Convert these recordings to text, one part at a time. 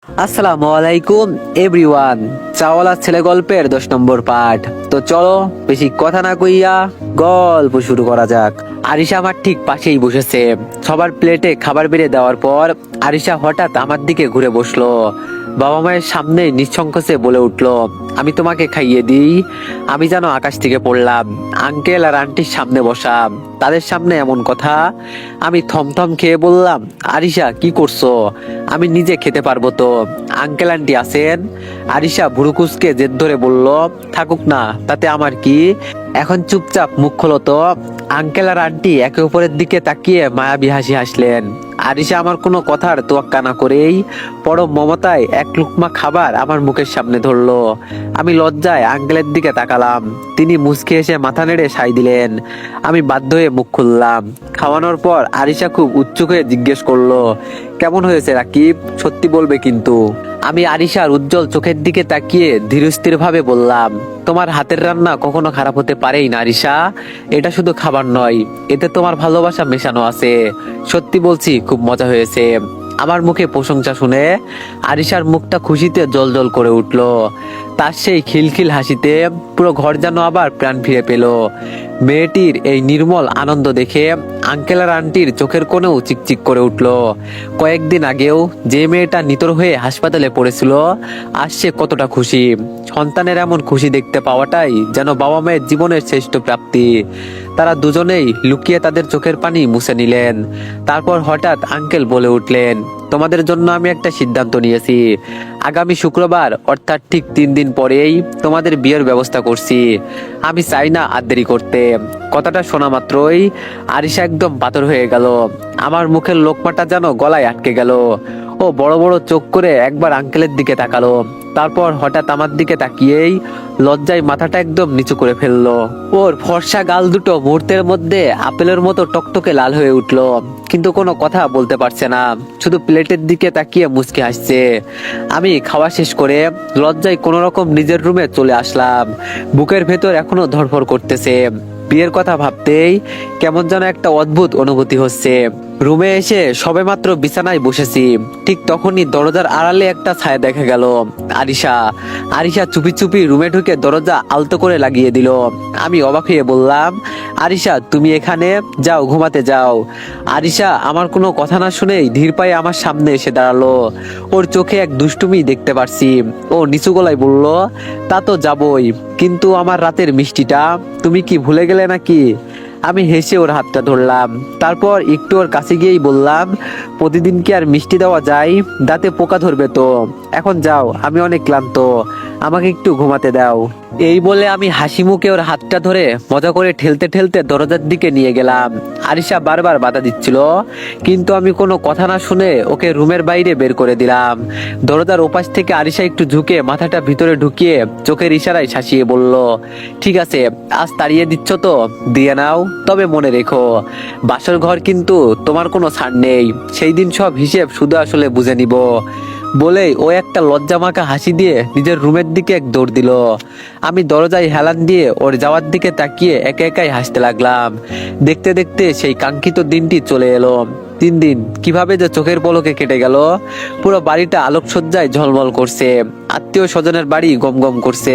আসসালামু আলাইকুম এভরিওয়ান। চাওয়ালা ছেলে গল্পের 10 নম্বর পার্ট। তো চলো বেশি কথা না কইয়া গল্প শুরু করা যাক। আরিশা আমার ঠিক পাশেই বসেছে। সবার প্লেটে খাবার বেড়ে দেওয়ার পর আরিশা হঠাৎ আমার দিকে ঘুরে বসলো। বাবা মায়ের সামনে নিঃসংকোচে বলে উঠলো, আমি তোমাকে খাইয়ে দিই। আমি যেন আকাশ থেকে পড়লাম। আঙ্কেল আর আন্টির সামনে বসা, তাদের সামনে এমন কথা। আমি থমথম খেয়ে বললাম, আরিশা কি করছো? আমি নিজে খেতে পারবো তো। আঙ্কেল আন্টি আছেন। আরিশা ভুরুকুসকে জেদ ধরে বলল, থাকুক না, তাতে আমার কি। এখন চুপচাপ মুখ খোলো তো। আঙ্কেল আর আন্টি একে অপরের দিকে তাকিয়ে মায়াবী হাসি হাসলেন। আরিশা আমার কোনো কথার তোয়াক্কা না করেই পরম মমতায় এক লুকমা খাবার আমার মুখের সামনে ধরলো। আমি লজ্জায় আঙ্কেলের দিকে তাকালাম। তিনি মুচকি এসে মাথা নেড়ে সাই দিলেন। আমি বাধ্য হয়ে মুখ খুললাম। খাওয়ানোর পর আরিশা খুব উৎসুক হয়ে জিজ্ঞেস করলো, কেমন হয়েছে রাকিব? সত্যি বলবে কিন্তু। আমি আরিশার উজ্জ্বল চোখের দিকে তাকিয়ে ধীরস্থির ভাবে বললাম, তোমার হাতের রান্না কখনো খারাপ হতে পারেই না আরিশা। এটা শুধু খাবার নয়, এতে তোমার ভালোবাসা মেশানো আছে। সত্যি বলছি, খুব মজা হয়েছে। আমার মুখে প্রশংসা শুনে আরিশার মুখটা খুশিতে জ্বলজ্বল করে উঠলো। তার সেই খিলখিল হাসিতে পুরো ঘর যেন আবার প্রাণ ফিরে পেল। মেয়েটির এই নির্মল আনন্দ দেখে আঙ্কেল আর আন্টির চোখের কোণেও চিকচিক করে উঠলো। কয়েকদিন আগেও যে মেয়েটা নিতর হয়ে হাসপাতালে পড়েছিল, আজ সে কতটা খুশি। সন্তানের এমন খুশি দেখতে পাওয়াটাই যেন বাবা মায়ের জীবনের শ্রেষ্ঠ প্রাপ্তি। তারা দুজনেই লুকিয়ে তাদের চোখের পানি মুছে নিলেন। তারপর হঠাৎ আঙ্কেল বলে উঠলেন, তোমাদের জন্য আমি একটা সিদ্ধান্ত নিয়েছি। আগামী শুক্রবার অর্থাৎ ঠিক 3 দিন পরেই তোমাদের বিয়ের ব্যবস্থা করছি। আমি চাই না আর দেরি করতে। কথাটা শোনা মাত্রই আরিশা একদম পাথর হয়ে গেল। আমার মুখের লোকমাটা যেন গলায় আটকে গেল। ও বড় বড় চোখ করে একবার আঙ্কেলের দিকে তাকালো। তারপর হঠাৎ আমার দিকে তাকিয়েই লজ্জায় মাথাটা একদম নিচু করে ফেললো। ওর ফর্সা গাল দুটো মুহূর্তের মধ্যে আপেলের মতো টকটকে লাল হয়ে উঠলো, কিন্তু কোনো কথা বলতে পারছে না। শুধু প্লেটের দিকে তাকিয়ে মুচকি হাসছে। আমি খাওয়া শেষ করে লজ্জায় কোনো রকম নিজের রুমে চলে আসলাম। বুকের ভেতর এখনো ধড়ফড় করতেছে। বিয়ের কথা ভাবতেই কেমন যেন একটা অদ্ভুত অনুভূতি হচ্ছে। রুমে এসে সবেমাত্র বিছানায় বসেছি, ঠিক তখনই দরজার আড়ালে একটা ছায়া দেখা গেল। আরিশা। আরিশা চুপি চুপি রুমে ঢুকে দরজা আলতো করে লাগিয়ে দিল। আমি অবাক হয়ে বললাম, আরিশা তুমি এখানে? যাও ঘুমাতে যাও। আরিশা আমার কোনো কথা না শুনেই ধীর পায়ে আমার সামনে এসে দাঁড়ালো। ওর চোখে এক দুষ্টুমি দেখতে পারছি। ও নিচু গলায় বলল, তা তো যাবই, কিন্তু আমার রাতের মিষ্টিটা তুমি কি ভুলে গেলে নাকি? আমি হেসে ওর হাতটা ধরলাম। তারপর একটু ওর কাছে গিয়েই বললাম, প্রতিদিন কি আর মিষ্টি দেওয়া যায়? দাঁতে পোকা ধরবে তো। এখন যাও, আমি অনেক ক্লান্ত, আমাকে একটু ঘুমাতে দাও। এই বলে আমি হাসি মুখে ওর হাতটা ধরে মজা করে ঠেলতে ঠেলতে দরজার দিকে নিয়ে গেলাম। আরিশা বারবার বাধা দিচ্ছিল, কিন্তু আমি কোনো কথা না শুনে ওকে রুমের বাইরে বের করে দিলাম। দরজার ওপাশ থেকে আরিশা একটু ঝুঁকে মাথাটা ভিতরে ঢুকিয়ে চোখের ইশারায় শাসিয়ে বলল, ঠিক আছে, আজ তাড়িয়ে দিচ্ছ তো দিয়ে নাও, তবে মনে রেখো বাসর ঘর কিন্তু তোমার কোনো ছাড় নেই। সেই দিন সব হিসেব শুধু আসলে বুঝে নিব। বলেই ও একটা লজ্জামাখা হাসি দিয়ে নিজের রুমের দিকে এক দৌড় দিল। আমি দরজায় হেলান দিয়ে ওর যাওয়ার দিকে তাকিয়ে একা একাই হাসতে লাগলাম। দেখতে দেখতে সেই কাঙ্ক্ষিত দিনটি চলে এলো। 3 দিন কিভাবে যে চোখের পলকে কেটে গেল। পুরো বাড়িটা আলোকসজ্জায় ঝলমল করছে। আত্মীয় স্বজনের বাড়ি গম গম করছে।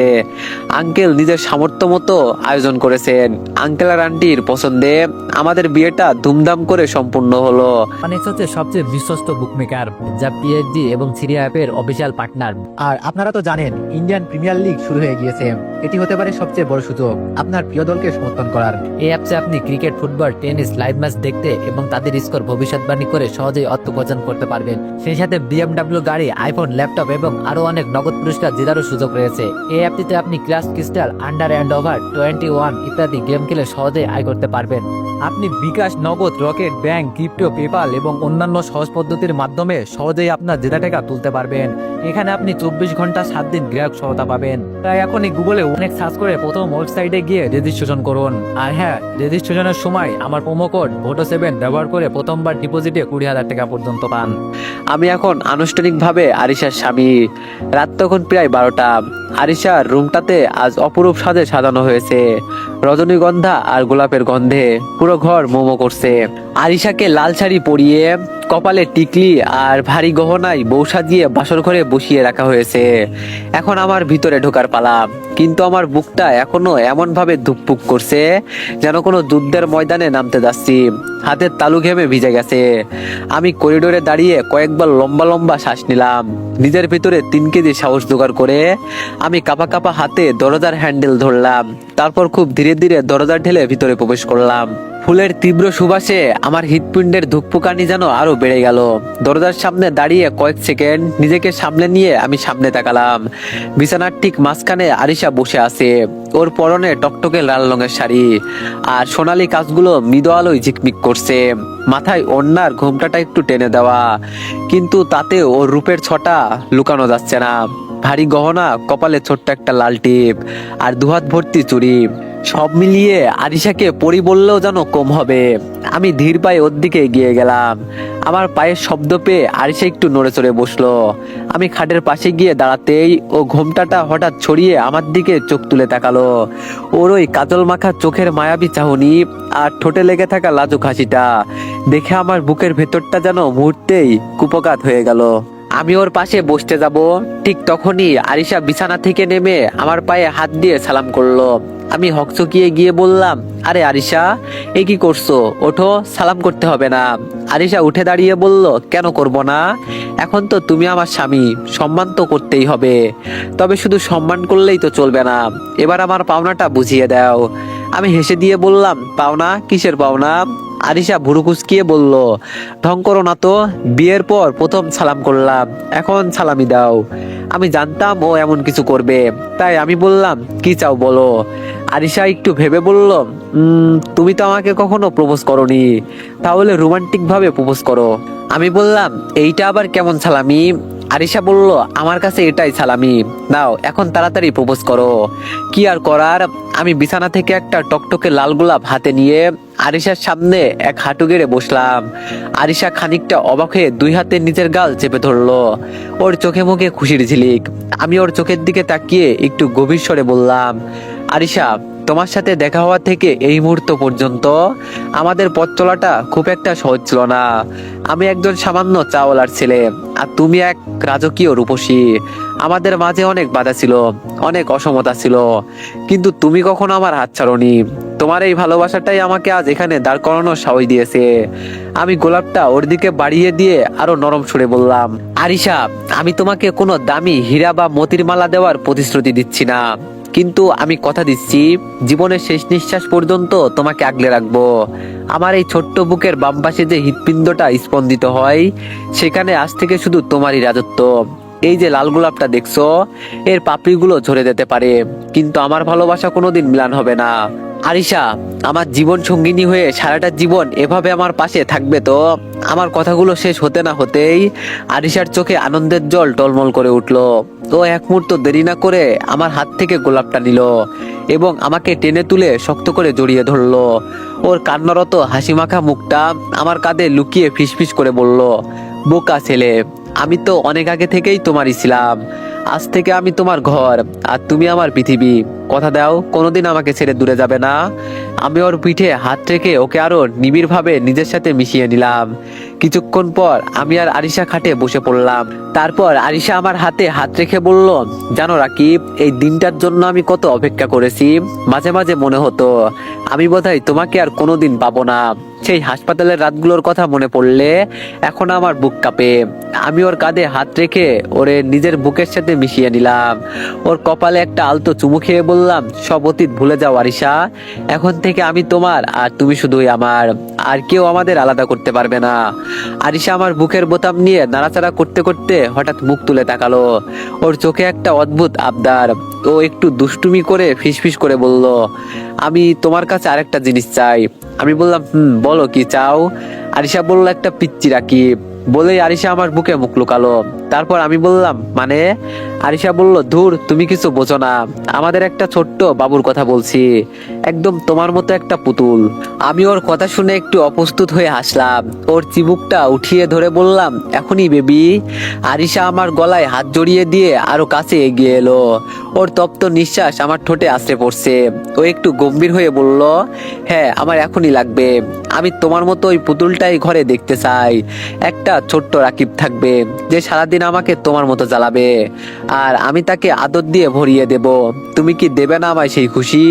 আঙ্কেল নিজের সামর্থ্য মতো আয়োজন করেছেন। আঙ্কেল আর আন্টির পছন্দে আমাদের বিয়েটা ধুমধাম করে সম্পূর্ণ হলো। অনেক হচ্ছে সবচেয়ে বিশ্বস্ত বুকমেকার, যা পিএইচডি এবং সিরিয়া অ্যাপের অফিসিয়াল পার্টনার। আর আপনারা তো জানেন ইন্ডিয়ান প্রিমিয়ার লিগ শুরু হয়ে গিয়েছে। এটি হতে পারে সবচেয়ে বড় সুযোগ আপনার প্রিয় দলকে সমর্থন করার। এই অ্যাপসে আপনি cricket, football, tennis live match দেখতে এবং তাদের স্কোর ভবিষ্যৎবাণী করে সহজেই অর্থ উপার্জন করতে পারবেন। সেই সাথে বিএমডব্লিউ গাড়ি, আইফোন, ল্যাপটপ এবং আরো অনেক নগদ পুরস্কার জেতারও সুযোগ রয়েছে। এই অ্যাপটিতে আপনি crush crystal, under and over 21 ইত্যাদি গেম খেলে সহজেই আয় করতে পারবেন। আপনি বিকাশ, নগদ, রকেট, ব্যাংক, ক্রিপ্টো, পেপাল এবং অন্যান্য সহজ পদ্ধতির মাধ্যমে সহজেই আপনার জেতা টাকা তুলতে পারবেন। এখানে আপনি 24 ঘন্টা 7 দিন গ্রাহক সহায়তা পাবেন। তাই এখনই গুগলে অনেক সার্চ করে প্রথম ওয়েবসাইটে গিয়ে রেজিস্ট্রেশন করুন। আর হ্যাঁ, রেজিস্ট্রেশনের সময় আমার প্রোমো কোড VOTO7 ব্যবহার করে প্রথমবার ডিপোজিটে 20,000 টাকা পর্যন্ত পান। আমি এখন আনুষ্ঠানিকভাবে আরিশার স্বামী। রাত তখন প্রায় 12টা। আরিশার রুমটাতে আজ অপরূপ সাজে সাজানো হয়েছে। রজনীগন্ধা আর গোলাপের গন্ধে পুরো ঘর মোমো করছে। আরিশাকে লাল শাড়ি পরিয়ে কপালে টিকলি আর ভারী গহনায় বউ সাজিয়ে বাসর ঘরে বসিয়ে রাখা হয়েছে। এখন আমার ভিতরে ঢোকার পালা, কিন্তু আমার বুকটা এখনো এমন ভাবে ধুকপুক করছে যেন কোনো যুদ্ধের ময়দানে নামতে যাচ্ছি। হাতের তালু ঘেমে ভিজে গেছে। আমি করিডোরে দাঁড়িয়ে কয়েকবার লম্বা লম্বা শ্বাস নিলাম। নিজের ভিতরে 3 কেজি সাহস জোগাড় করে আমি কাঁপা কাঁপা হাতে দরজার হ্যান্ডেল ধরলাম। তারপর খুব ধীরে ধীরে দরজা ঠেলে ভিতরে প্রবেশ করলাম। ফুলের তীব্র সুবাসে আমার হৃৎপিণ্ডের ধুকপুকানি যেন আরো বেড়ে গেল। দরজার সামনে দাঁড়িয়ে কয়েক সেকেন্ড নিজেকে সামলে নিয়ে আমি সামনে তাকালাম। বিছানার ঠিক মাঝখানে আরিশা বসে আছে। ওর পরনে টকটকে লাল রঙের শাড়ি, আর সোনালী কাঁচগুলো মৃদু আলোয় ঝিকমিক করছে। মাথায় ওড়নার ঘোমটাটা একটু টেনে দেওয়া, কিন্তু তাতে ওর রূপের ছটা লুকানো যাচ্ছে না। ভারী গহনা, কপালে ছোট্ট একটা লাল টিপ, আর দুহাত ভর্তি চুড়ি। সব মিলিয়ে আরিশাকে পরি বললেও যেন কম হবে। আমি ধীর পায়ে ওর দিকে এগিয়ে গেলাম। আমার পায়ের শব্দ পেয়ে আরিশা একটু নড়ে চড়ে বসলো। আমি খাটের পাশে গিয়ে দাঁড়াতেই ও ঘোমটাটা হঠাৎ ছড়িয়ে আমার দিকে চোখ তুলে তাকালো। ওর ওই কাজল মাখা চোখের মায়াবী চাহনি আর ঠোঁটে লেগে থাকা লাজুক হাসিটা দেখে আমার বুকের ভেতরটা যেন মুহূর্তেই কুপকাত হয়ে গেল। আমি ওর পাশে বসতে যাব, ঠিক তখনই আরিশা বিছানা থেকে নেমে আমার পায়ে হাত দিয়ে সালাম করলো। আমি হকচকিয়ে গিয়ে বললাম, আরে আরিশা, এ কি করছো? ওঠো, সালাম করতে হবে না। আরিশা উঠে দাঁড়িয়ে বলল, কেন করব না? এখন তো তুমি আমার স্বামী, সম্মান তো করতেই হবে। তবে শুধু সম্মান করলেই তো চলবে না, এবার আমার পাওনাটা বুঝিয়ে দাও। আমি হেসে দিয়ে বললাম, পাওনা? কিসের পাওনা? আরিশা ভুরু কুঁচকিয়ে বলল, ঢং করো না তো, বিয়ের পর প্রথম সালাম করলাম, এখন সালামি দাও। আমি জানতাম ও এমন কিছু করবে, তাই আমি বললাম, কি চাও বলো। আরিশা একটু ভেবে বলল, তুমি তো আমাকে কখনো প্রপোজ করোনি, তাহলে রোমান্টিক ভাবে প্রপোজ করো। আমি বললাম, এইটা আবার কেমন সালামি? আরিশা বলল, আমার কাছে এটাই সালামি, নাও এখন তাড়াতাড়ি প্রপোজ করো। কি আর করার, আমি বিছানা থেকে একটা টকটকে লাল গোলাপ হাতে নিয়ে আরিশার সামনে এক হাঁটু গেড়ে বসলাম। আরিশা খানিকটা অবাক হয়ে 2 হাতে নিচের গাল চেপে ধরলো। ওর চোখে মুখে খুশির ঝিলিক। আমি ওর চোখের দিকে তাকিয়ে একটু গভীর স্বরে বললাম, আরিশা, তোমার সাথে দেখা হওয়া থেকে এই মুহূর্ত পর্যন্ত আমাদের পথ চলাটা খুব একটা সহজ ছিল না। আমি একজন সামান্য চাওয়ালার ছেলে, আর তুমি এক রাজকীয় রূপসী। আমাদের মাঝে অনেক বাধা ছিল, অনেক অসমতা ছিল, কিন্তু তুমি কখনো আমার হাত ছাড়োনি। তোমার এই ভালোবাসাটাই আমাকে আজ এখানে দাঁড় করানোর সাহস দিয়েছে। আমি গোলাপটা ওর দিকে বাড়িয়ে দিয়ে আরো নরম সুরে বললাম, আরিশা, আমি তোমাকে কোনো দামি হীরা বা মতির মালা দেওয়ার প্রতিশ্রুতি দিচ্ছি না, কিন্তু আমি কথা দিচ্ছি জীবনের শেষ নিঃশ্বাস পর্যন্ত তোমাকে আগলে রাখবো। আমার এই ছোট্ট বুকের বাম পাশে যে হৃৎপিণ্ডটা স্পন্দিত হয়, সেখানে আজ থেকে শুধু তোমারই রাজত্ব। এই যে লাল গোলাপটা দেখছো, এর পাপড়িগুলো ঝরে যেতে পারে, কিন্তু আমার ভালোবাসা কোনোদিন ম্লান হবে না। আরিশা, আমার জীবন সঙ্গিনী হয়ে সারাটা জীবন এভাবে আমার পাশে থাকবে তো? আমার কথাগুলো শেষ হতে না হতেই আরিশার চোখে আনন্দের জল টলমল করে উঠলো। ও এক মুহূর্ত দেরি না করে আমার হাত থেকে গোলাপটা নিল এবং আমাকে টেনে তুলে শক্ত করে জড়িয়ে ধরলো। ওর কান্নারত হাসি মাখা মুখটা আমার কাঁধে লুকিয়ে ফিসফিস করে বলল, বোকা ছেলে, আমি তো অনেক আগে থেকেই তোমারই ছিলাম। আজ থেকে আমি তোমার ঘর, আর তুমি আমার পৃথিবী। কথা দাও, কোনোদিন আমাকে ছেড়ে দূরে যাবে না। আমি ওর পিঠে হাত রেখে ওকে আরো নিবিড়ভাবে নিজের সাথে মিশিয়ে নিলাম। কিছুক্ষণ পর আমি আর আরিশা খাটে বসে পড়লাম। তারপর আরিশা আমার হাতে হাত রেখে বলল, জানো রাকিব, এই দিনটার জন্য আমি কত অপেক্ষা করেছি। মাঝে মাঝে মনে হতো আমি বোধহয় তোমাকে আর কোনোদিন পাবো না। সেই হাসপাতালের রাতগুলোর কথা মনে পড়লে এখন আমার বুক কাঁপে। আমি ওর কাঁধে হাত রেখে ওরে নিজের বুকের সাথে মিশিয়ে নিলাম। ওর কপালে একটা আলতো চুমু খেয়ে বললাম, সব অতীত ভুলে যাও আরিশা, এখন থেকে আমি তোমার আর তুমি শুধুই আমার, আর কেউ আমাদের আলাদা করতে পারবে না। আরিশা আমার বুকের বোতাম নিয়ে নাড়াচাড়া করতে করতে হঠাৎ মুখ তুলে তাকালো। ওর চোখে একটা অদ্ভুত আবদার। ও একটু দুষ্টুমি করে ফিসফিস করে বলল, আমি তোমার কাছে আরেকটা জিনিস চাই। আমি বললাম, বলো কি চাও? আরিশা বলল, একটা পিচ্চি রাকিব। বলেই আরিশা আমার বুকে মুখ লুকালো। তারপর আমি বললাম, মানে? আরিশা বলল, ধুর, তুমি কিছু বোঝো না, আমাদের একটা ছোট্ট বাবুর কথা বলছি, একদম তোমার মতো একটা পুতুল। আমি ওর কথা শুনে একটু অপ্রস্তুত হয়ে হাসলাম। ওর চিবুকটা উঠিয়ে ধরে বললাম, এখনই বেবি। আরিশা আমার গলায় হাত জড়িয়ে দিয়ে আরো কাছে এগিয়ে এলো। ওর তপ্ত নিঃশ্বাস আমার ঠোঁটে আশ্রে পড়ছে। ও একটু গম্ভীর হয়ে বলল, হ্যাঁ আমার এখনই লাগবে। আমি তোমার মতো ওই পুতুলটাই ঘরে দেখতে চাই। একটা ছোট্ট রাকিব থাকবে যে সারাদিন আমাকে তোমার মতো জ্বালাবে, আর আমি তাকে আদর দিয়ে ভরিয়ে দেব। তুমি কি দেবে না আমায় সেই খুশি?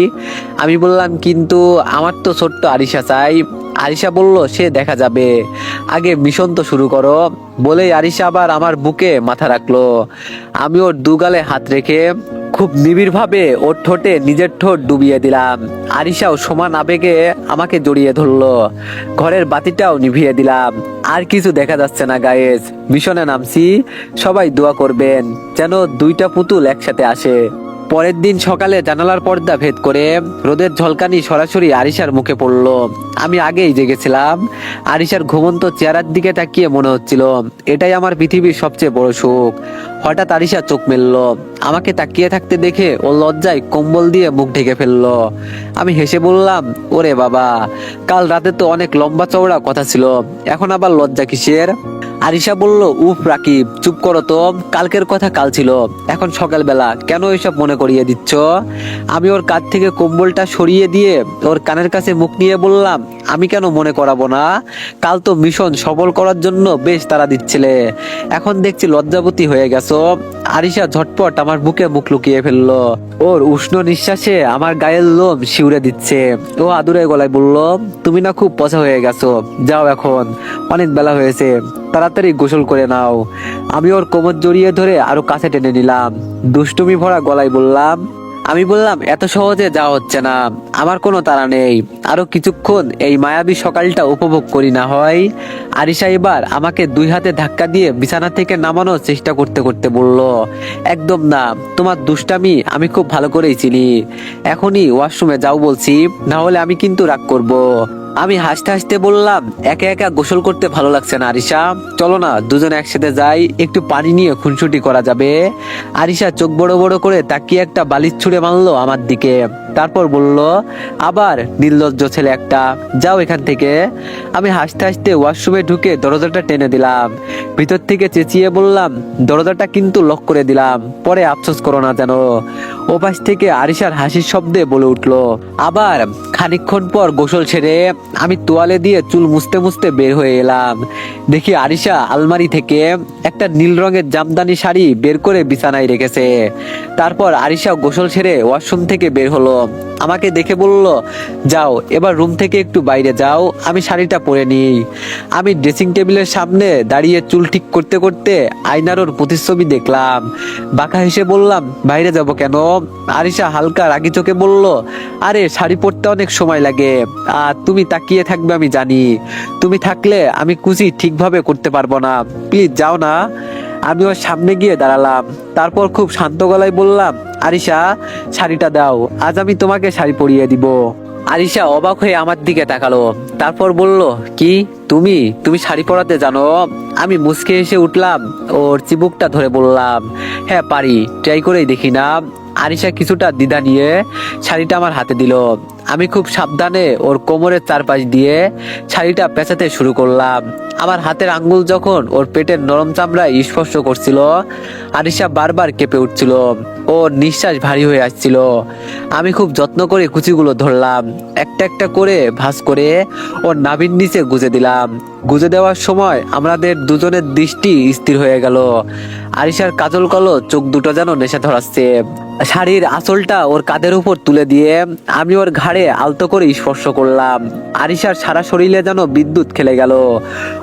আমি বললাম, কিন্তু আমার তো ছোট্ট আরিশা চাই। আরিশা বলল, সে দেখা যাবে, আগে মিশন তো শুরু করো। বলেই আরিশা আবার আমার বুকে মাথা রাখলো। আমি ওর দুগালে হাত রেখে খুব নিবিড় ভাবে ওর ঠোঁটে নিজের ঠোঁট ডুবিয়ে দিলাম। আরিশাও সমান আবেগে আমাকে জড়িয়ে ধরলো। ঘরের বাতিটাও নিভিয়ে দিলাম। আর কিছু দেখা যাচ্ছে না গায়েস। মিশনে নামছি, সবাই দোয়া করবেন যেন দুইটা পুতুল একসাথে আসে। পরের দিন সকালে জানালার পর্দা ভেদ করে রোদের ঝলকানি সরাসরি আরিশার মুখে পড়লো। আমি আগেই জেগেছিলাম। আরিশার ঘুমন্ত চেহারার দিকে তাকিয়ে মনে হচ্ছিল এটাই আমার পৃথিবীর সবচেয়ে বড় সুখ। হঠাৎ আরিশা চোখ মেললো। আমাকে তাকিয়ে থাকতে দেখে ও লজ্জায় কম্বল দিয়ে মুখ ঢেকে ফেললো। আমি হেসে বললাম, ওরে বাবা, কাল রাতে তো অনেক লম্বা চওড়া কথা ছিল, এখন আবার লজ্জা কিসের? আরিশা বলল, উফ রাকিব, চুপ করো তো, কালকের কথা কাল ছিল, এখন সকালবেলা কেন এসব মনে করিয়ে দিচ্ছ? আমি ওর কাঁধ থেকে কম্বলটা সরিয়ে দিয়ে ওর কানের কাছে মুখ নিয়ে বললাম, আমি কেন মনে করাবো না? কাল তো মিশন সফল করার জন্য বেশ তাড়া দিচ্ছিলে, এখন দেখছি লজ্জাবতী হয়ে গেছো। আরিশা ঝটপট আমার বুকে মুখ লুকিয়ে ফেললো। ওর উষ্ণ নিঃশ্বাসে আমার গায়ের লোম শিউরে দিচ্ছে। ও আদুরে গলায় বলল, তুমি না খুব পচা হয়ে গেছো, যাও এখন, অনেক বেলা হয়েছে, তাড়াতাড়ি গোসল করে নাও। আমি ওর কোমর জড়িয়ে ধরে আরো কাছে টেনে নিলাম। দুষ্টুমি ভরা গলায় বললাম, এত সহজে যাওয়া হচ্ছে না, আমার কোনো তাড়া নেই, আরো কিছুক্ষণ এই মায়াবী সকালটা উপভোগ করি না হয়? আরিশা এবার আমাকে দুই হাতে ধাক্কা দিয়ে বিছানা থেকে নামানোর চেষ্টা করতে করতে বলল, একদম না, তোমার দুষ্টামি আমি খুব ভালো করেই চিনি। এখনই ওয়াশরুমে যাও বলছি, না হলে আমি কিন্তু রাগ করব। আমি হাসতে হাসতে বললাম, একা একা গোসল করতে ভালো লাগছে না আরিশা, চলো না দুজনে একসাথে যাই, একটু পানি নিয়ে খুনসুটি করা যাবে। আরিশা চোখ বড় বড় করে তাকিয়ে একটা বালিশ ছুঁড়ে মারলো আমার দিকে, তারপর বলল, আবার নির্লজ্জ ছেলে একটা, যাও এখান থেকে। আমি হাসতে হাসতে ওয়াশরুমে ঢুকে দরজাটা টেনে দিলাম। ভিতর থেকে চেঁচিয়ে বললাম, দরজাটা কিন্তু লক করে দিলাম, পরে আফসোস করো না যেন। ওপাশ থেকে আরিশার হাসির শব্দে বলে উঠলো। আবার খানিকক্ষণ পর গোসল ছেড়ে আমি তোয়ালে দিয়ে চুল মুছতে মুছতে বের হয়ে এলাম। দেখি আরিশা আলমারি থেকে একটা নীল রঙের জামদানি শাড়ি বের করে বিছানায় রেখেছে। তারপর আরিশা গোসল ছেড়ে ওয়াশরুম থেকে বের হলো। আমাকে দেখে বলল, যাও এবার রুম থেকে একটু বাইরে যাও, আমি শাড়িটা পরে নিই। আমি ড্রেসিং টেবিলের সামনে দাঁড়িয়ে চুল ঠিক করতে করতে আয়নার ওর প্রতিচ্ছবি দেখলাম। বাঁকা হেসে বললাম, বাইরে যাব কেন? আরিশা হালকা রাগি চোখে বলল, আরে শাড়ি পরতে অনেক সময় লাগে, আর তুমি তাকিয়ে থাকবে আমি জানি, তুমি থাকলে আমি কুচি ঠিকভাবে করতে পারবো না, প্লিজ যাও না। আমি ওর সামনে গিয়ে দাঁড়ালাম। তারপর খুব শান্ত গলায় বললাম, আরিশা শাড়িটা দাও, আজ আমি তোমাকে শাড়ি পরিয়ে দিব। আরিশা অবাক হয়ে আমার দিকে তাকালো, তারপর বলল, কি তুমি তুমি শাড়ি পরাতে জানো? আমি মুচকে এসে উঠলাম, ওর চিবুকটা ধরে বললাম, হ্যাঁ পারি, ট্রাই করেই দেখি না। আরিশা কিছুটা দ্বিধা নিয়ে শাড়িটা আমার হাতে দিল। আমি খুব সাবধানে ওর কোমরের চারপাশ দিয়ে শাড়িটা পেঁচাতে শুরু করলাম। আমার হাতের আঙ্গুল যখন ওর পেটের নরম চামড়ায় স্পর্শ করছিল, আরিশা বারবার কেঁপে উঠছিল, ওর নিঃশ্বাস ভারী হয়ে আসছিল। আমি খুব যত্ন করে কুচিগুলো ধরলাম, একটা একটা করে ভাঁজ করে ওর নাভির নিচে গুজে দিলাম। গুজে দেওয়ার সময় আমাদের দুজনের দৃষ্টি স্থির হয়ে গেল। আরিশার কাজল কালো চোখ দুটো যেন নেশা ধরাচ্ছে। শাড়ির আঁচলটা ওর কাঁধের উপর তুলে দিয়ে আমি ওর ঘাড়ে আলতো করে স্পর্শ করলাম। আরিশার সারা শরীরে যেন বিদ্যুৎ খেলে গেল।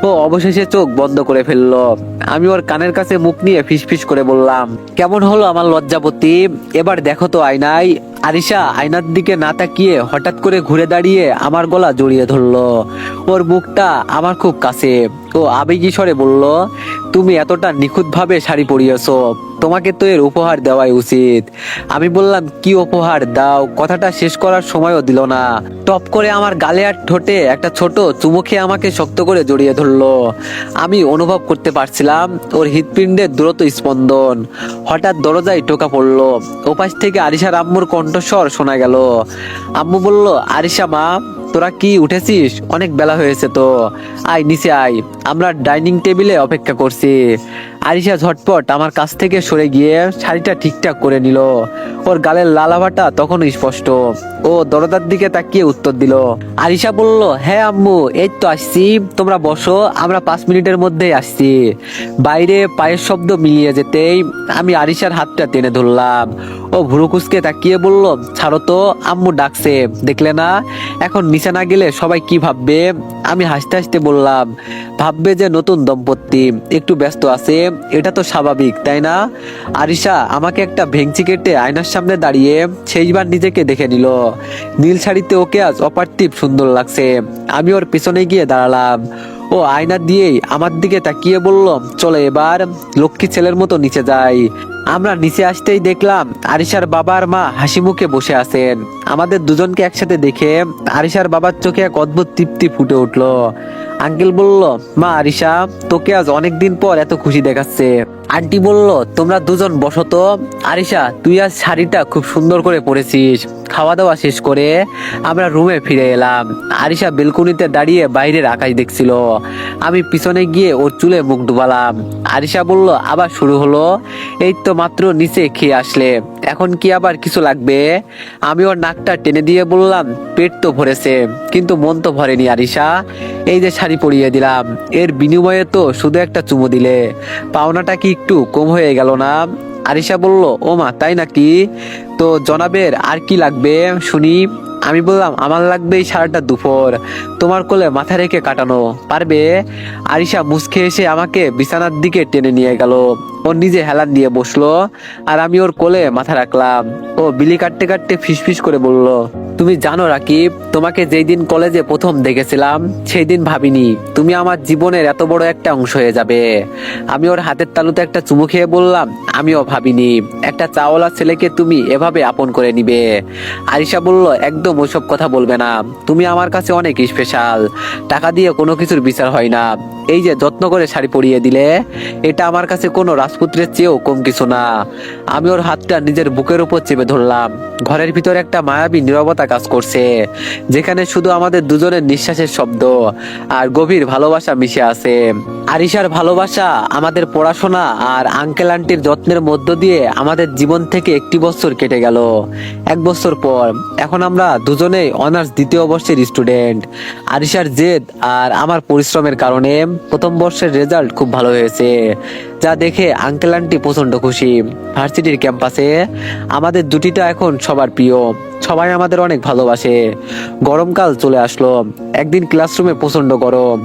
ও অবশেষে চোখ বন্ধ করে ফেললো। আমি ওর কানের কাছে মুখ নিয়ে ফিসফিস করে বললাম, কেমন হলো আমার লজ্জাপতি? এবার দেখো তো আয়নায়। আরিশা আয়নার দিকে না তাকিয়ে হঠাৎ করে ঘুরে দাঁড়িয়ে আমার গলা জড়িয়ে ধরলো। ওর মুখটা আমার খুব কাছে। ও আবেগী স্বরে বলল, তুমি এতটা নিখুঁতভাবে শাড়ি পরিয়েছো, তোমাকে তো এর উপহার দেওয়াই উচিত। আমি বললাম, কি উপহার দাও? কথাটা শেষ করার সময়ও দিল না। টপ করে আমার গালে আর ঠোঁটে একটা ছোট চুমু খেয়ে আমাকে শক্ত করে জড়িয়ে ধরলো। আমি অনুভব করতে পারছিলাম ওর হৃৎপিণ্ডের দ্রুত স্পন্দন। হঠাৎ দরজায় টোকা পড়লো। ওপাশ থেকে আরিশার আম্মুর কণ্ঠস্বর শোনা গেল। আম্মু বলল, আরিশা মা, তোরা কি উঠেছিস? অনেক বেলা হয়েছে তো, আয় নিচে আয়, আমরা ডাইনিং টেবিলে অপেক্ষা করছি। আরিশা ঝটপট আমার কাছ থেকে সরে গিয়ে শাড়িটা ঠিকঠাক করে নিল। ওর গালের লালাভাটা তখন স্পষ্ট। ও দরজার দিকে তাকিয়ে উত্তর দিল। আরিশা বলল, হ্যাঁ আম্মু, এই তো আসছি, তোমরা বসো, আমরা 5 মিনিটের মধ্যেই আসছি। বাইরে পায়ের শব্দ মিলিয়ে যেতেই আমি আরিশার হাতটা টেনে ধরলাম। ও ভুরু কুচকে তাকিয়ে বলল, ছাড়ো তো, আম্মু ডাকছে, দেখলে না? এখন নিচে না গেলে সবাই কি ভাববে? আমি হাসতে হাসতে বললাম, ভাববে যে নতুন দম্পতি একটু ব্যস্ত আছে, এটা তো স্বাভাবিক, তাই না? আরিশা আমাকে একটা ভেঙচি কেটে আয়নার সামনে দাঁড়িয়ে শেষবার নিজেকে দেখে নিল। নীল শাড়িতে ওকে আজ অপার্থিব সুন্দর লাগছে। আমি ওর পিছনে গিয়ে দাঁড়ালাম। ও আয়না দিয়েই আমার দিকে তাকিয়ে বলল, চলো এবার লক্ষ্মী ছেলের মতো নিচে যাই। আমরা নিচে আসতেই দেখলাম আরিশার বাবা আর মা হাসি মুখে বসে আছেন। আমাদের দুজনকে একসাথে দেখে আরিশার বাবার চোখে এক অদ্ভুত তৃপ্তি ফুটে উঠলো। আঙ্কেল বলল, মা আরিশা, তোকে আজ অনেকদিন পর এত খুশি দেখাচ্ছে। আন্টি বলল, তোমরা দুজন বসো তো। আরিশা, তুই আজ শাড়িটা খুব সুন্দর করে পরেছিস। খাওয়া দাওয়া শেষ করে আমরা রুমে ফিরে এলাম। আরিশা বেলকনিতে দাঁড়িয়ে বাইরের আকাশ দেখছিল। আমি পিছনে গিয়ে ওর চুলে মুখ ডুবালাম। আরিশা বলল, আবার শুরু হলো? এই তো মাত্র নিচে খেয়ে আসলে, এখন কি আবার কিছু লাগবে? আমি ওর নাকটা টেনে দিয়ে বললাম, পেট তো ভরেছে, কিন্তু মন তো ভরেনি আরিশা। এই যে শাড়ি পরিয়ে দিলাম, এর বিনিময়ে তো শুধু একটা চুমু দিলে, পাওনাটা কি একটু কম হয়ে গেল না? আরিশা বলল, ও মা, তাই নাকি? তো জনাবের আর কি লাগবে শুনি? আমি বললাম, আমার লাগবে এই সারাটা দুপুর তোমার কোলে মাথা রেখে কাটানো, পারবে? আরিশা মুচকে এসে আমাকে বিছানার দিকে টেনে নিয়ে গেল। ও নিজে হেলান দিয়ে বসলো আর আমি ওর কোলে মাথা রাখলাম। ও বিলি কাটতে কাটতে ফিসফিস করে বলল, তুমি জানো রাকিব, তোমাকে যেই দিন কলেজে প্রথম দেখেছিলাম সেই দিন ভাবিনি তুমি আমার জীবনের এত বড় একটা অংশ হয়ে যাবে। আমি ওর হাতের তালুতে একটা চুমু খেয়ে বললাম, আমিও ভাবিনি একটা চাওয়ালা ছেলেকে তুমি এভাবে আপন করে নিবে। আরিশা বলল, একদম ওইসব কথা বলবে না, তুমি আমার কাছে অনেক স্পেশাল। টাকা দিয়ে কোনো কিছুর বিচার হয় না। এই যে যত্ন করে শাড়ি পরিয়ে দিলে, এটা আমার কাছে কোনো রাজপুত্রের চেয়েও কম কিছু না। আমি ওর হাতটা নিজের বুকের উপর চেপে ধরলাম। ঘরের ভিতরে একটা মায়াবী নীরবতা কাজ করছে, যেখানে শুধু আমাদের দুজনের নিঃশ্বাসের শব্দ আর গভীর ভালোবাসা মিশে আছে। আরিশার ভালোবাসা, আমাদের পড়াশোনা আর আঙ্কেল আন্টির যত্নের মধ্য দিয়ে আমাদের জীবন থেকে 1 বছর কেটে গেল। 1 বছর পর এখন আমরা দুজনেই অনার্স 2য় বর্ষের স্টুডেন্ট। আরিশার জেদ আর আমার পরিশ্রমের কারণে প্রথম বর্ষের রেজাল্ট খুব ভালো হয়েছে, যা দেখে আঙ্কেল আন্টি প্রচন্ড খুশি। ভার্সিটির ক্যাম্পাসে আমাদের দুটিটা এখন সবার প্রিয়, সবাই আমাদের অনেক ভালোবাসে। গরমকাল চলে আসলো। একদিন ক্লাসরুমে প্রচন্ড গরম।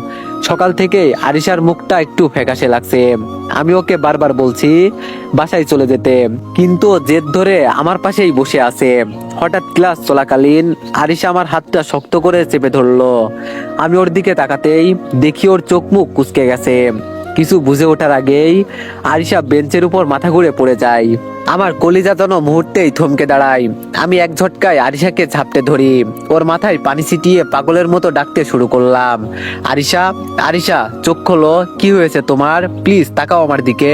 সকাল থেকে আরিশার মুখটা একটু ফ্যাকাশে লাগছে। আমি ওকে বারবার বলছি বাসায় চলে যেতে, কিন্তু ও জেদ ধরে আমার পাশেই বসে আছে। হঠাৎ ক্লাস চলাকালীন আরিশা আমার হাতটা শক্ত করে চেপে ধরলো। আমি ওর দিকে তাকাতেই দেখি ওর চোখ মুখ কুঁচকে গেছে। কিছু বুঝে ওঠার আগেই আরিশা বেঞ্চের উপর মাথা ঘুরে পড়ে যায়। আমার কলিজা যেন মুহূর্তেই থমকে দাঁড়ায়। আমি এক ঝটকায় আরিশাকে ঝাপটে ধরি, ওর মাথায় পানি ছিটিয়ে পাগলের মতো ডাকতে শুরু করলাম, আরিশা, আরিশা, চোখ খোলো, কি হয়েছে তোমার? প্লিজ তাকাও আমার দিকে।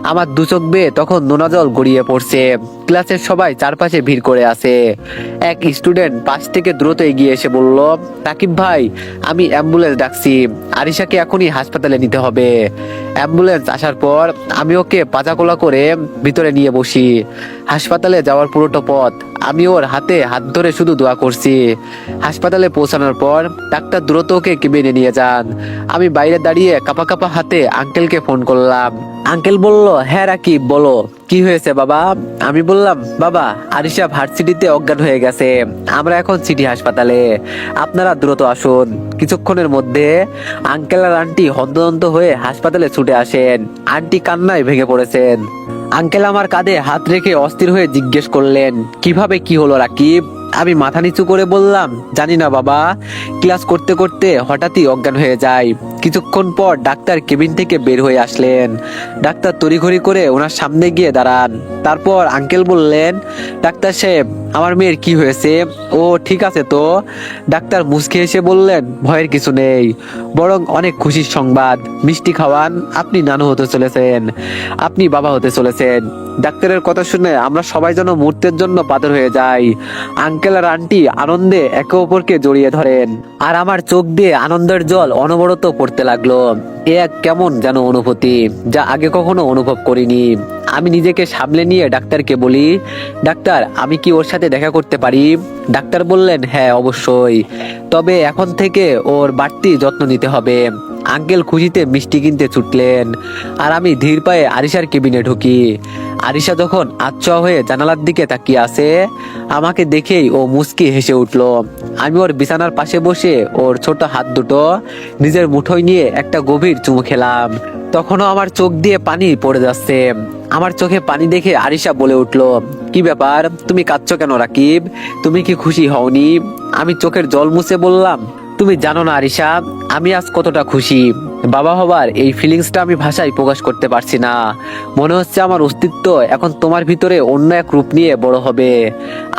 আমার দু চোখ বেয়ে তখন নোনা জল গড়িয়ে পড়ছে। ক্লাসের সবাই চারপাশে ভিড় করে আছে। এক স্টুডেন্ট পাশ থেকে দ্রুত এগিয়ে এসে বলল, রাকিব ভাই, আমি অ্যাম্বুলেন্স ডাকছি, আরিশাকে এখনই হাসপাতালে নিতে হবে। অ্যাম্বুলেন্স আসার পর আমি ওকে পাজাকোলা করে ভিতরে নিয়ে বসি। হাসপাতালে যাওয়ার পুরোটা পথ আমি ওর হাতে হাত ধরে শুধু দোয়া করছি। হাসপাতালে পৌঁছানোর পর ডাক্তার দ্রুত ওকে কেবিনে নিয়ে যান। আমি বাইরে দাঁড়িয়ে কাঁপা কাঁপা হাতে আঙ্কেলকে ফোন করলাম। আঙ্কেল বলল, হ্যাঁ রাকিব, বলো কি হয়েছে বাবা? আমি বললাম, বাবা, আরিশা ভার্সিটিতে অজ্ঞান হয়ে গেছে, আমরা এখন সিটি হাসপাতালে, আপনারা দ্রুত আসুন। কিছুক্ষণের মধ্যে আঙ্কেল আর আন্টি হন্তদন্ত হয়ে হাসপাতালে ছুটে আসেন। আন্টি কান্নায় ভেঙে পড়েছেন। আঙ্কেল আমার কাঁধে হাত রেখে অস্থির হয়ে জিজ্ঞেস করলেন, কিভাবে কি হলো রাকিব? আমি মাথা নিচু করে বললাম, জানি না বাবা, ক্লাস করতে করতে হঠাৎই অজ্ঞান হয়ে যায়। কিছুক্ষণ পর ডাক্তার কেবিন থেকে বের হয়ে আসলেন। ডাক্তার তড়িঘড়ি করে ওনার সামনে গিয়ে দাঁড়ান। তারপর আঙ্কেল বললেন, ডাক্তার সাহেব, আমার মেয়ের কি হয়েছে? ও ঠিক আছে তো? ডাক্তার মুচকি হেসে বললেন, ভয়ের কিছু নেই, বরং অনেক খুশির সংবাদ। মিষ্টি খাওয়ান, আপনি নানু হতে চলেছেন, আপনি বাবা হতে চলেছেন। ডাক্তারের কথা শুনে আমরা সবাই যেন মুহূর্তের জন্য পাথর হয়ে যাই। আঙ্কেল আর আন্টি আনন্দে একে অপরকে জড়িয়ে ধরেন, আর আমার চোখ দিয়ে আনন্দের জল অনবরত পড়তে লাগলো। এ এক কেমন যেন অনুভূতি, যা আগে কখনো অনুভব করিনি। আমি নিজেকে সামলে নিয়ে ডাক্তারকে বলি, ডাক্তার আমি কি ওর সাথে দেখা করতে পারি? ডাক্তার বললেন, হ্যাঁ অবশ্যই, তবে এখন থেকে ওর বাড়তি যত্ন নিতে হবে। আঙ্কেল খুশিতে মিষ্টি কিনতে ছুটলেন, আর আমি ধীর পায়ে আরিশার কেবিনে ঢুকি। আরিশা যখন আচ্ছা হয়ে জানালার দিকে তাকিয়ে আছে, আমাকে দেখেই ও মুচকি হেসে উঠলো। আমি ওর বিছানার পাশে বসে ওর ছোট হাত দুটো নিজের মুঠোয় নিয়ে একটা গভীর চুমু খেলাম। তখনও আমার চোখ দিয়ে পানি পড়ে যাচ্ছে। আমার চোখে পানি দেখে আরিশা বলে উঠলো, কি ব্যাপার, তুমি কাঁদছো কেন রাকিব? তুমি কি খুশি হওনি? আমি চোখের জল মুছে বললাম, তুমি জানো না আরিশা, আমি আজ কতটা খুশি। বাবা হবার এই ফিলিংসটা আমি ভাষায় প্রকাশ করতে পারছি না। মনে হচ্ছে আমার অস্তিত্ব এখন তোমার ভিতরে অন্য এক রূপ নিয়ে বড় হবে।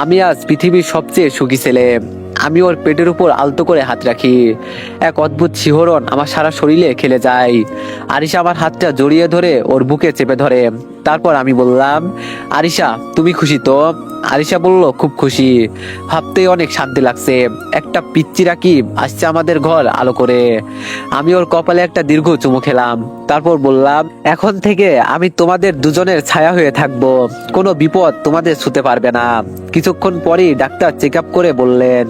আমি আজ পৃথিবীর সবচেয়ে সুখী ছেলে। আমি ওর পেটের উপর আলতো করে হাত রাখি, এক অদ্ভুত শিহরণ আমার সারা শরীরে খেলে যায়। আরিশা আমার হাতটা জড়িয়ে ধরে ওর বুকে চেপে ধরে। তারপর আমি বললাম, আরিশা তুমি খুশি তো? আরিশা বলল, খুব খুশি, ভাবতেই অনেক শান্তি লাগছে। একটা পিচ্চি রাকিব আসছে আমাদের ঘর আলো করে। আমি ওর কপালে একটা দীর্ঘ চুমু খেলাম, তারপর বললাম, এখন থেকে আমি তোমাদের দুজনের ছায়া হয়ে থাকবো, কোনো বিপদ তোমাদের ছুতে পারবে না। কিছুক্ষণ পরেই ডাক্তার চেক আপ করে বললেন,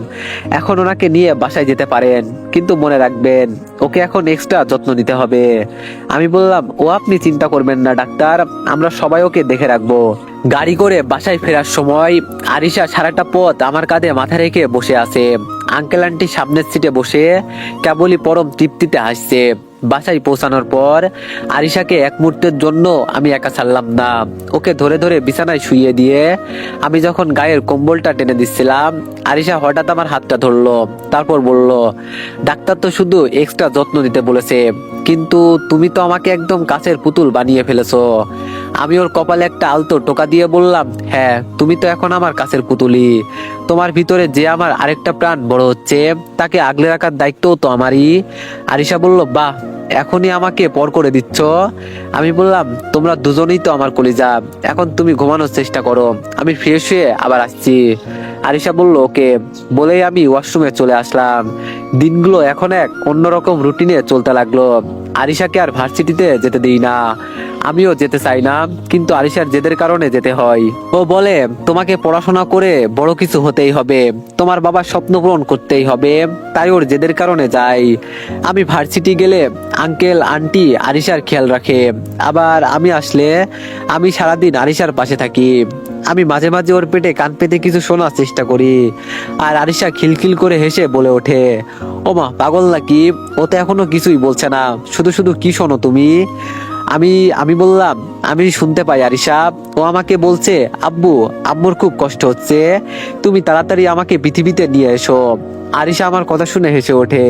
এখন ওনাকে নিয়ে বাসায় যেতে পারেন, কিন্তু মনে রাখবেন ওকে এখন এক্সট্রা যত্ন নিতে হবে। আমি বললাম, ও আপনি চিন্তা করবেন না ডাক্তার, আমরা সবাই ওকে দেখে রাখবো। গাড়ি করে বাসায় ফেরার সময় আরিশা সারাটা পথ আমার কাঁধে মাথা রেখে বসে আছে। আঙ্কেল আন্টি সামনের সিটে বসে কেবলই পরম তৃপ্তিতে হাসছে। বাসায় পৌঁছানোর পর আরিশাকে এক মুহূর্তের জন্য আমি একা ছাড়লাম না। ওকে ধরে ধরে বিছানায় শুইয়ে দিয়ে আমি যখন গায়ের কম্বলটা টেনে দিচ্ছিলাম, আরিশা হঠাৎ আমার হাতটা ধরলো, তারপর বলল, ডাক্তার তো শুধু এক্সট্রা যত্ন দিতে বলেছে, কিন্তু তুমি তো আমাকে একদম কাছের পুতুল বানিয়ে ফেলেছো। আমি ওর কপালে একটা আলতো টোকা দিয়ে বললাম, হ্যাঁ তুমি তো এখন আমার কাছের পুতুলি। তোমার ভিতরে যে আমার আরেকটা প্রাণ বড় হচ্ছে, তাকে আগলে রাখার দায়িত্বও তো আমারই। আরিশা বলল, বাহ, এখনই আমাকে পর করে দিচ্ছ? আমি বললাম, তোমরা দুজনেই তো আমার কলিজা, এখন তুমি ঘুমানোর চেষ্টা করো, আমি ফ্রেশ হয়ে আবার আসছি। আরিশা বলল, ওকে, বলেই আমি ওয়াশরুমে চলে আসলাম। দিনগুলো এখন এক অন্যরকম রুটিনে চলতে লাগলো। আরিশাকে আর ভার্সিটিতে যেতে দিই না, আমিও যেতে চাই না, কিন্তু আরিশার জেদের কারণে যেতে হয়। ও বলে, তোমাকে পড়াশোনা করে বড় কিছু হতেই হবে, তোমার বাবার স্বপ্ন পূরণ করতেই হবে, তাই ওর জেদের কারণে যাই। আমি ভার্সিটি গেলে আঙ্কেল আন্টি আরিশার খেয়াল রাখে, আবার আমি আসলে আমি সারাদিন আরিশার পাশে থাকি। আমি মাঝে মাঝে ওর পেটে কান পেতে কিছু শোনার চেষ্টা করি, আর আরিশা খিলখিল করে হেসে বলে ওঠে, ওমা পাগল নাকি, ও তো এখনো কিছুই বলছে না, শুধু শুধু কি শোনো তুমি? আমি আমি বললাম, আমি শুনতে পাই আরিশা, ও আমাকে বলছে, আব্বু আম্মুর খুব কষ্ট হচ্ছে, তুমি তাড়াতাড়ি আমাকে পৃথিবীতে নিয়ে এসো। আরিশা আমার কথা শুনে হেসে ওঠে।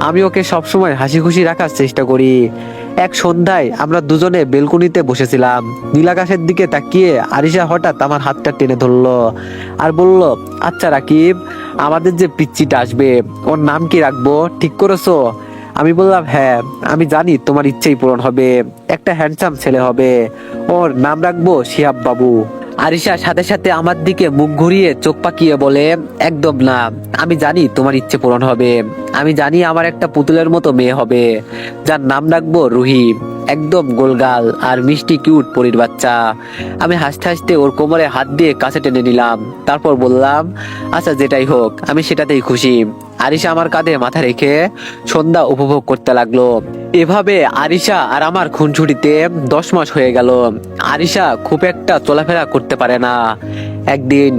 আমি ওকে সবসময় হাসি খুশি রাখার চেষ্টা করি। এক সন্ধ্যায় আমরা দুজনে বেলকনিতে বসেছিলাম, নীলাকাশের দিকে তাকিয়ে আরিশা হঠাৎ আমার হাতটা টেনে ধরলো আর বলল, আচ্ছা রাকিব, আমাদের যে পিচ্চিটা আসবে, ওর নাম কি রাখবো, ঠিক করেছো? আমি বললাম, হ্যাঁ আমি জানি তোমার ইচ্ছেই পূরণ হবে, একটা হ্যান্ডসাম ছেলে হবে, ওর নাম রাখবো শিহাব বাবু। আরিশা সাথে সাথে আমার দিকে মুখ ঘুরিয়ে চোখ পাকিয়ে বলে, একদম না, আমি জানি তোমার ইচ্ছে পূরণ হবে, আমি জানি আমার একটা পুতুলের মতো মেয়ে হবে, যার নাম রাখবো রুহি, একদম গোলগাল আর মিষ্টি কিউট পরীর বাচ্চা। আমি হাসতে হাসতে ওর কোমরে হাত দিয়ে কাছে টেনে নিলাম, তারপর বললাম, আচ্ছা যেটাই হোক আমি সেটাতেই খুশি। আরিশা আমার কাঁধে মাথা রেখে সন্ধ্যা উপভোগ করতে লাগলো। এভাবে আরিশা আর আমার খুনছুটিতে 10 মাস হয়ে গেল। আরিশা খুব একটা চলাফেরা করতে পারে না। একদিন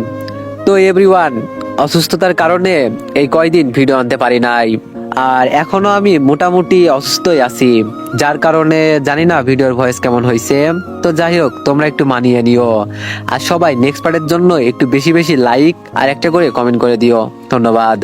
তো এভরিওয়ান, অসুস্থতার কারণে এই কয়দিন ভিডিও আনতে পারি নাই, আর এখনো আমি মোটামুটি অসুস্থই আছি, যার কারণে জানি না ভিডিওর ভয়েস কেমন হয়েছে। তো যাই হোক, তোমরা একটু মানিয়ে নিও, আর সবাই নেক্সট পার্টের জন্য একটু বেশি বেশি লাইক আর একটা করে কমেন্ট করে দিও। ধন্যবাদ।